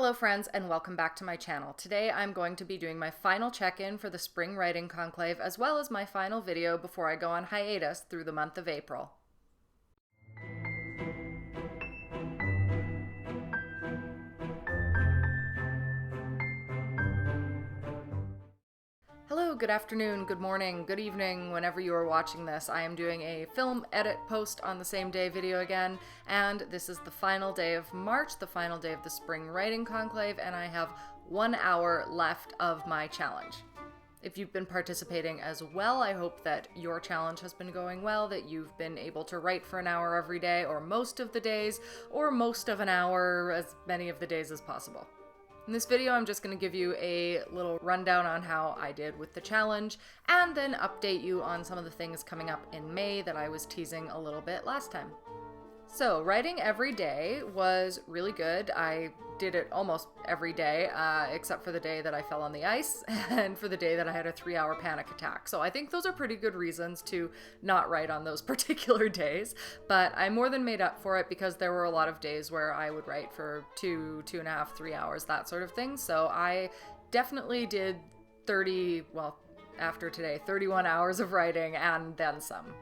Hello friends and welcome back to my channel. Today I'm going to be doing my final check-in for the Spring Writing Conclave as well as my final video before I go on hiatus through the month of April. Hello, good afternoon, good morning, good evening, whenever you are watching this. I am doing a film edit post on the same day video again, and this is the final day of March, the final day of the Spring Writing Conclave, and I have 1 hour left of my challenge. If you've been participating as well, I hope that your challenge has been going well, that you've been able to write for an hour every day, or most of the days, or most of an hour, as many of the days as possible. In this video, I'm just going to give you a little rundown on how I did with the challenge, and then update you on some of the things coming up in May that I was teasing a little bit last time. So, writing every day was really good. I did it almost every day, except for the day that I fell on the ice, and for the day that I had a 3-hour panic attack. So I think those are pretty good reasons to not write on those particular days, but I more than made up for it because there were a lot of days where I would write for 2.5, 3 hours, that sort of thing. So I definitely did after today, 31 hours of writing and then some.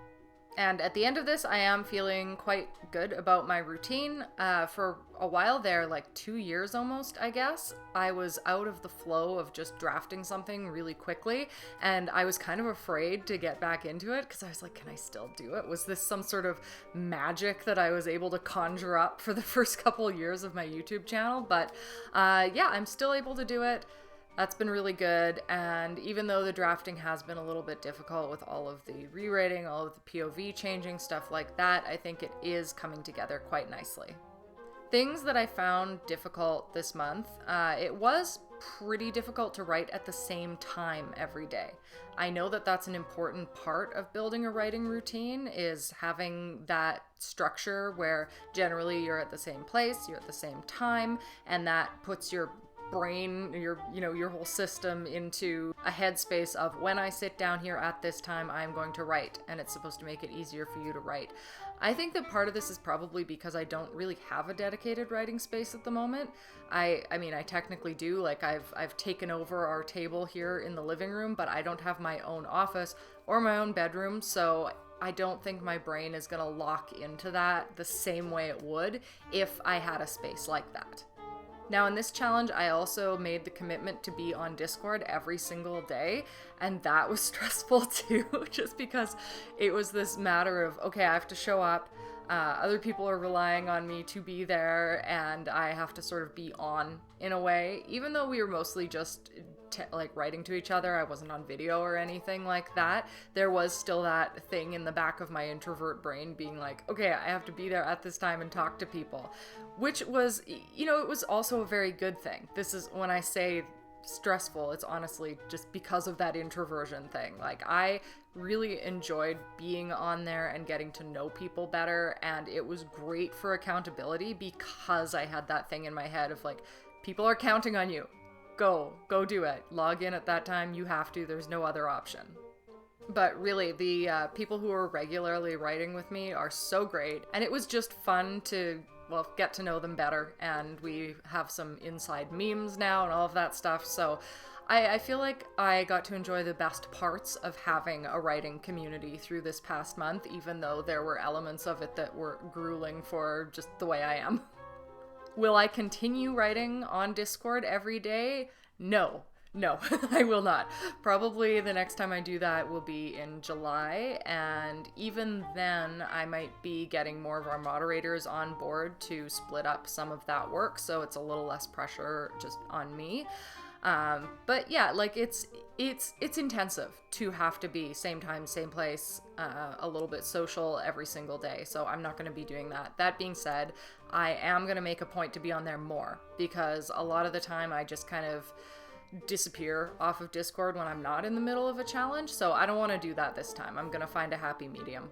And at the end of this, I am feeling quite good about my routine. For a while there, like 2 years almost, I guess, I was out of the flow of just drafting something really quickly, and I was kind of afraid to get back into it because I was like, can I still do it? Was this some sort of magic that I was able to conjure up for the first couple years of my YouTube channel? But yeah, I'm still able to do it. That's been really good, and even though the drafting has been a little bit difficult with all of the rewriting, all of the POV changing, stuff like that, I think it is coming together quite nicely. Things that I found difficult this month, it was pretty difficult to write at the same time every day. I know that that's an important part of building a writing routine, is having that structure where generally you're at the same place, you're at the same time, and that puts your brain, your whole system into a headspace of when I sit down here at this time, I'm going to write, and it's supposed to make it easier for you to write. I think that part of this is probably because I don't really have a dedicated writing space at the moment. I mean, I technically do, like I've taken over our table here in the living room, but I don't have my own office or my own bedroom, so I don't think my brain is gonna lock into that the same way it would if I had a space like that. Now in this challenge, I also made the commitment to be on Discord every single day, and that was stressful too, just because it was this matter of, okay, I have to show up, other people are relying on me to be there, and I have to sort of be on in a way, even though we were mostly just like writing to each other. I wasn't on video or anything like that. There was still that thing in the back of my introvert brain being like, okay, I have to be there at this time and talk to people, which was, it was also a very good thing. This is, when I say stressful, it's honestly just because of that introversion thing. Like, I really enjoyed being on there and getting to know people better, and it was great for accountability because I had that thing in my head of like, people are counting on you. Go do it. Log in at that time. You have to. There's no other option. But really, the people who are regularly writing with me are so great, and it was just fun to, get to know them better, and we have some inside memes now and all of that stuff, so I feel like I got to enjoy the best parts of having a writing community through this past month, even though there were elements of it that were grueling for just the way I am. Will I continue writing on Discord every day? No, I will not. Probably the next time I do that will be in July, and even then I might be getting more of our moderators on board to split up some of that work, so it's a little less pressure just on me. But yeah, like it's intensive to have to be same time, same place, a little bit social every single day. So I'm not going to be doing that. That being said, I am going to make a point to be on there more, because a lot of the time I just kind of disappear off of Discord when I'm not in the middle of a challenge. So I don't want to do that this time. I'm going to find a happy medium.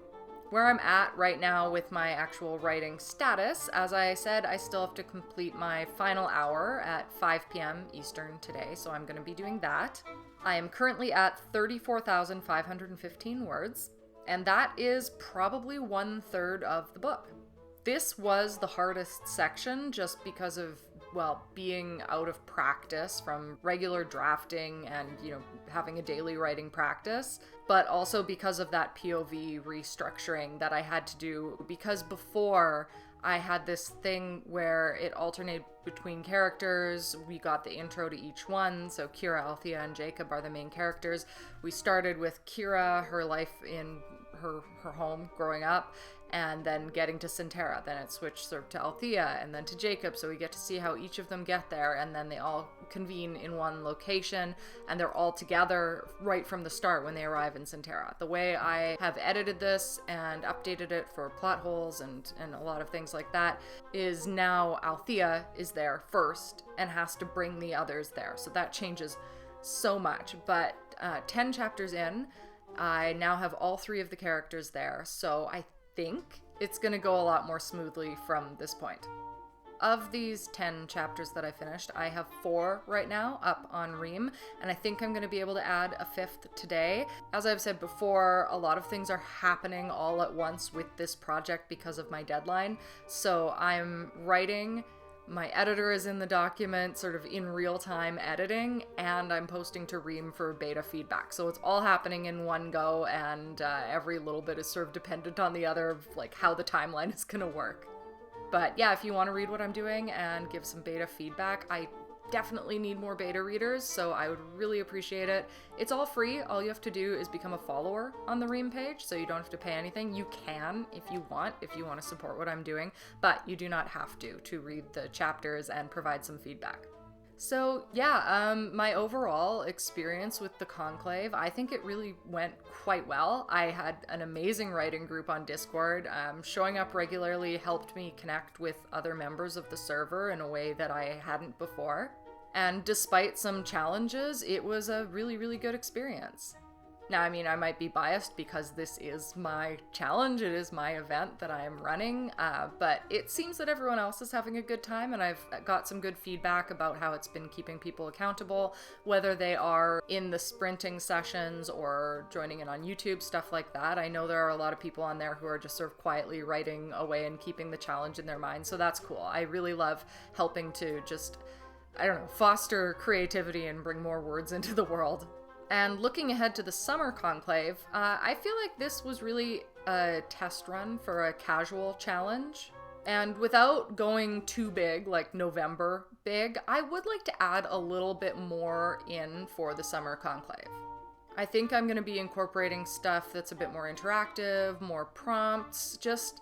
Where I'm at right now with my actual writing status, as I said, I still have to complete my final hour at 5 p.m. Eastern today, so I'm going to be doing that. I am currently at 34,515 words, and that is probably 1/3 of the book. This was the hardest section just because of well, being out of practice from regular drafting and, having a daily writing practice, but also because of that POV restructuring that I had to do, because before I had this thing where it alternated between characters. We got the intro to each one. So Kira, Althea, and Jacob are the main characters. We started with Kira, her life in her home growing up, and then getting to Centera. Then it switched sort of to Althea and then to Jacob. So we get to see how each of them get there, and then they all convene in one location, and they're all together right from the start when they arrive in Centera. The way I have edited this and updated it for plot holes and a lot of things like that is now Althea is there first and has to bring the others there. So that changes so much. But 10 chapters in, I now have all 3 of the characters there. So I think it's going to go a lot more smoothly from this point. Of these 10 chapters that I finished, I have 4 right now up on Ream, and I think I'm going to be able to add a 5th today. As I've said before, a lot of things are happening all at once with this project because of my deadline. So I'm writing, my editor is in the document sort of in real time editing, and I'm posting to Ream for beta feedback. So it's all happening in one go, and every little bit is sort of dependent on the other, like how the timeline is going to work. But yeah, if you want to read what I'm doing and give some beta feedback, I definitely need more beta readers, so I would really appreciate it. It's all free. All you have to do is become a follower on the Ream page, so you don't have to pay anything. You can if you want to support what I'm doing, but you do not have to read the chapters and provide some feedback. So yeah, my overall experience with the Conclave, I think it really went quite well. I had an amazing writing group on Discord. Showing up regularly helped me connect with other members of the server in a way that I hadn't before. And despite some challenges, it was a really, really good experience. Now, I mean, I might be biased because this is my challenge, it is my event that I am running, but it seems that everyone else is having a good time, and I've got some good feedback about how it's been keeping people accountable, whether they are in the sprinting sessions or joining in on YouTube, stuff like that. I know there are a lot of people on there who are just sort of quietly writing away and keeping the challenge in their mind, so that's cool. I really love helping to just, foster creativity and bring more words into the world. And looking ahead to the summer conclave, I feel like this was really a test run for a casual challenge. And without going too big, like November big, I would like to add a little bit more in for the summer conclave. I think I'm going to be incorporating stuff that's a bit more interactive, more prompts, just,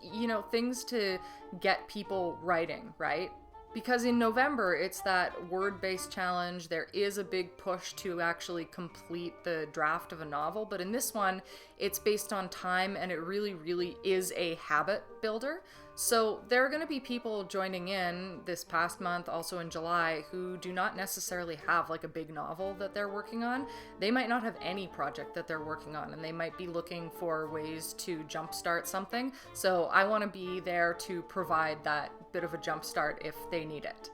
things to get people writing, right? Because in November, it's that word-based challenge. There is a big push to actually complete the draft of a novel, but in this one, it's based on time, and it really, really is a habit builder. So there are going to be people joining in this past month, also in July, who do not necessarily have like a big novel that they're working on. They might not have any project that they're working on, and they might be looking for ways to jumpstart something. So I want to be there to provide that bit of a jumpstart if they need it.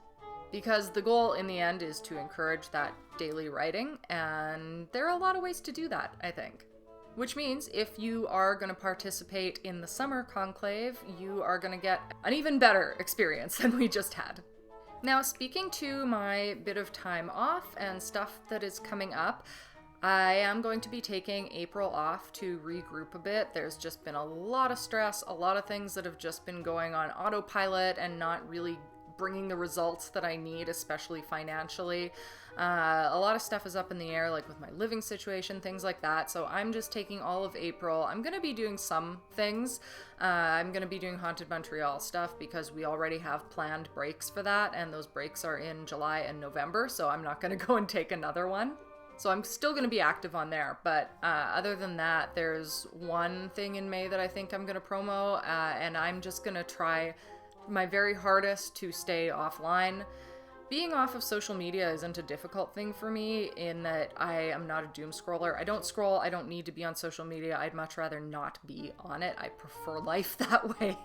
Because the goal in the end is to encourage that daily writing, and there are a lot of ways to do that, I think. Which means if you are going to participate in the summer conclave, you are going to get an even better experience than we just had. Now, speaking to my bit of time off and stuff that is coming up, I am going to be taking April off to regroup a bit. There's just been a lot of stress, a lot of things that have just been going on autopilot and not really bringing the results that I need, especially financially. A lot of stuff is up in the air, like with my living situation, things like that. So I'm just taking all of April. I'm going to be doing some things. I'm going to be doing Haunted Montreal stuff because we already have planned breaks for that, and those breaks are in July and November, so I'm not going to go and take another one. So I'm still going to be active on there, but other than that, there's one thing in May that I think I'm going to promo, and I'm just going to try my very hardest to stay offline. Being off of social media isn't a difficult thing for me in that I am not a doom scroller. I don't scroll. I don't need to be on social media. I'd much rather not be on it. I prefer life that way.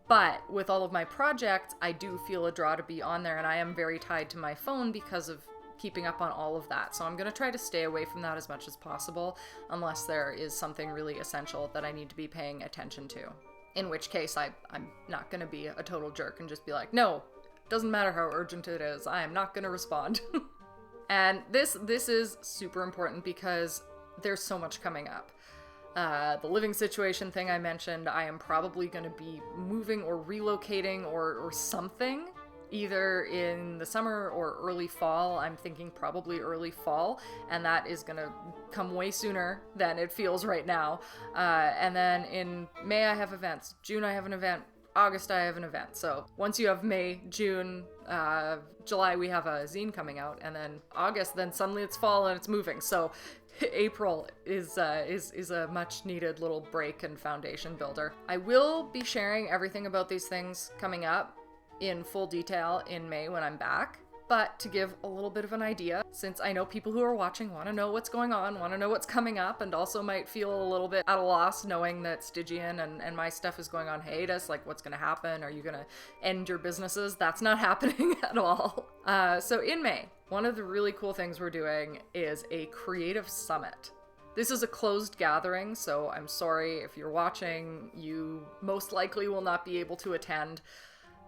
But with all of my projects, I do feel a draw to be on there, and I am very tied to my phone because of keeping up on all of that. So I'm going to try to stay away from that as much as possible unless there is something really essential that I need to be paying attention to. In which case, I'm not going to be a total jerk and just be like, no, Doesn't matter how urgent it is, I am not gonna respond. And this is super important because there's so much coming up. The living situation thing I mentioned, I am probably going to be moving or relocating or something, either in the summer or early fall. I'm thinking probably early fall, and that is going to come way sooner than it feels right now. And then in May I have events, June I have an event, August I have an event. So once you have May, June, July we have a zine coming out, and then August, then suddenly it's fall and it's moving. So April is a much needed little break and foundation builder. I will be sharing everything about these things coming up in full detail in May when I'm back. But to give a little bit of an idea, since I know people who are watching want to know what's going on, want to know what's coming up, and also might feel a little bit at a loss knowing that Stygian and my stuff is going on hiatus, like what's going to happen? Are you going to end your businesses? That's not happening at all. So in May, one of the really cool things we're doing is a creative summit. This is a closed gathering, so I'm sorry if you're watching, you most likely will not be able to attend.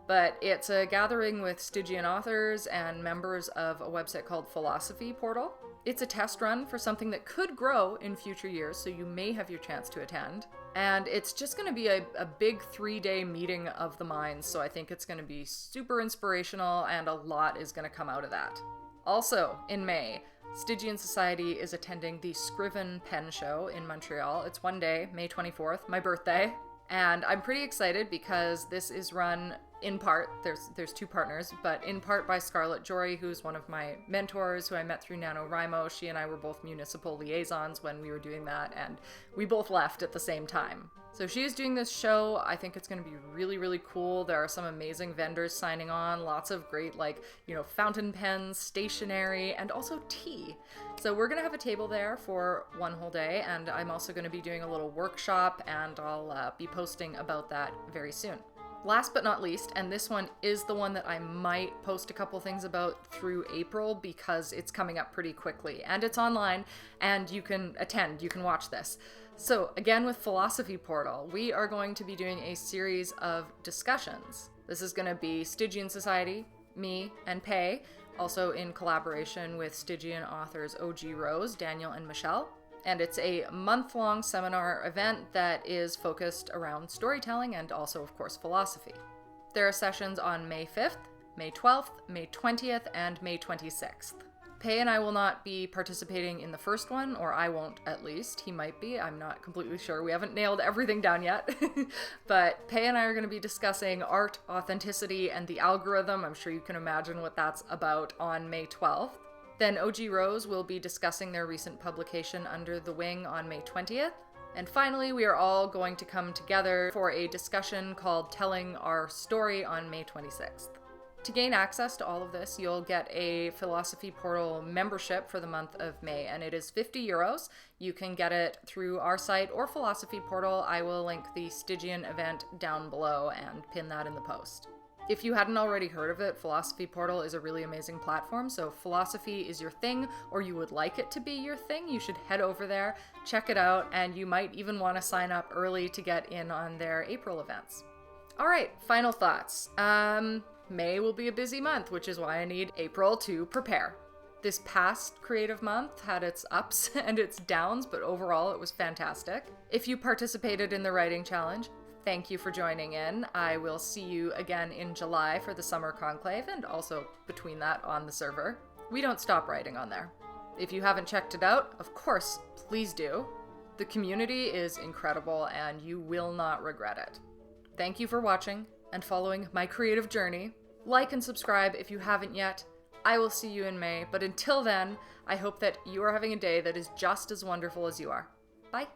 But it's a gathering with Stygian authors and members of a website called Philosophy Portal. It's a test run for something that could grow in future years, so you may have your chance to attend. And it's just going to be a big 3-day meeting of the minds, so I think it's going to be super inspirational, and a lot is going to come out of that. Also, in May, Stygian Society is attending the Scriven Pen Show in Montreal. It's one day, May 24th, my birthday. And I'm pretty excited because this is run in part, there's two partners, but in part by Scarlett Jory, who's one of my mentors, who I met through NaNoWriMo. She and I were both municipal liaisons when we were doing that, and we both left at the same time. So she's doing this show. I think it's going to be really, really cool. There are some amazing vendors signing on, lots of great, fountain pens, stationery, and also tea. So we're going to have a table there for one whole day, and I'm also going to be doing a little workshop, and I'll be posting about that very soon. Last but not least, and this one is the one that I might post a couple things about through April because it's coming up pretty quickly, and it's online, and you can attend, you can watch this. So again, with Philosophy Portal, we are going to be doing a series of discussions. This is going to be Stygian Society, me, and Pei, also in collaboration with Stygian authors OG Rose, Daniel, and Michelle. And it's a month-long seminar event that is focused around storytelling and also, of course, philosophy. There are sessions on May 5th, May 12th, May 20th, and May 26th. Pei and I will not be participating in the first one, or I won't at least. He might be. I'm not completely sure. We haven't nailed everything down yet. But Pei and I are going to be discussing art, authenticity, and the algorithm. I'm sure you can imagine what that's about on May 12th. Then OG Rose will be discussing their recent publication Under the Wing on May 20th. And finally, we are all going to come together for a discussion called Telling Our Story on May 26th. To gain access to all of this, you'll get a Philosophy Portal membership for the month of May, and it is €50. You can get it through our site or Philosophy Portal. I will link the Stygian event down below and pin that in the post. If you hadn't already heard of it, Philosophy Portal is a really amazing platform, so if philosophy is your thing, or you would like it to be your thing, you should head over there, check it out, and you might even want to sign up early to get in on their April events. Alright, final thoughts. May will be a busy month, which is why I need April to prepare. This past creative month had its ups and its downs, but overall it was fantastic. If you participated in the writing challenge, thank you for joining in. I will see you again in July for the Summer Conclave, and also between that on the server. We don't stop writing on there. If you haven't checked it out, of course, please do. The community is incredible, and you will not regret it. Thank you for watching and following my creative journey. Like and subscribe if you haven't yet. I will see you in May, but until then, I hope that you are having a day that is just as wonderful as you are. Bye.